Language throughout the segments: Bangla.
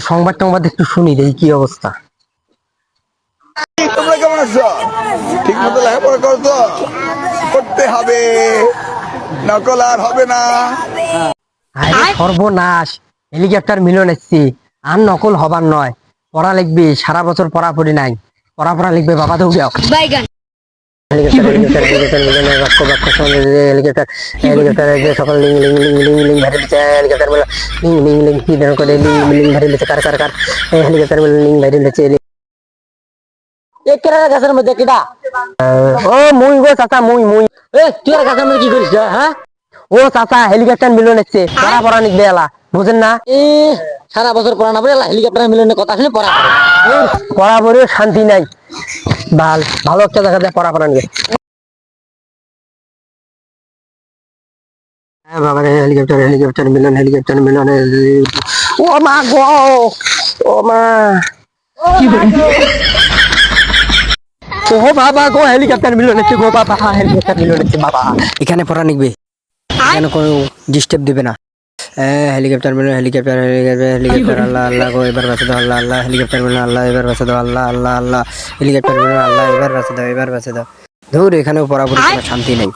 সংবাদ টংবাদ একটু শুনি দেখি কি অবস্থা। তোমরা কেমন আছো? ঠিক মতো লেখাপড়া করো তো? করতে হবে, নকল আর হবে না। আরে সর্বনাশ, হেলিকপ্টার মিলন এসছি, আর নকল হবার নয়। পড়া লিখবি, সারা বছর পড়াপড়ি নাই, পড়া লিখবে বাবা দৌড় যাও। হেলিকপ্টার হেলিকপ্টার হেলিকপ্টার মিলনের বাক্য বাক্য সঙ্গে হেলিকপ্টার হেলিকপ্টারের যে সকল লিং লিং লিং লিং লিং ভরে দিচ্ছে হেলিকপ্টার মিলন লিং লিং লিং কি ধরনের করে লিং লিং ভরে দিচ্ছে কার কার কার হেলিকপ্টার মিলন লিং ভরে দিচ্ছে। একেবারে গাছের মধ্যে কিটা? ও মুই গো চাচা, মুই তুই আর গাছের মধ্যে কি করিস হ্যাঁ? ও চাচা, হেলিকপ্টার মিলন এসছে, পড়া নিকবে এলা, বুঝেন না? সারা বছর পড়া না পড়ে এলা হেলিকপ্টার মিলনের কথা শুনে পড়া পড়ে শান্তি নাই। ভালো একটা দেখা যায় পড়া নিয়ে। হ্যাঁ বাবা রে, হেলিকপ্টার মিলন ও মা গো, ও মা, ও বাবা গো, হেলিকপ্টার মিলন এসছে গো বাবা, হেলিকপ্টার মিলন এসছে বাবা। এখানে পড়া নিকবে, এখানে কোনো ডিস্টার্ব দিবে না। হেলিকপ্টার মিলন হেলিকপ্টার হেলিকপ্টার হেলিকপ্টার আল্লাহ আল্লাহ গো এবার বাঁচে দাও আল্লাহ আল্লাহ, হেলিকপ্টার মিলন আল্লাহ এবার বাঁচে দাও আল্লাহ আল্লাহ আল্লাহ, হেলিকপ্টার মিলন আল্লাহ এবার বাঁচে দাও। ধুর, এখানেও পড়াপড়ি কোনো শান্তি নেই,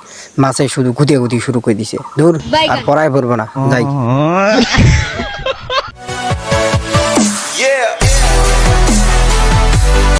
মাসে শুধু গুতি শুরু করে দিছে। ধুর, আর পড়াই পড়বো না, যাই।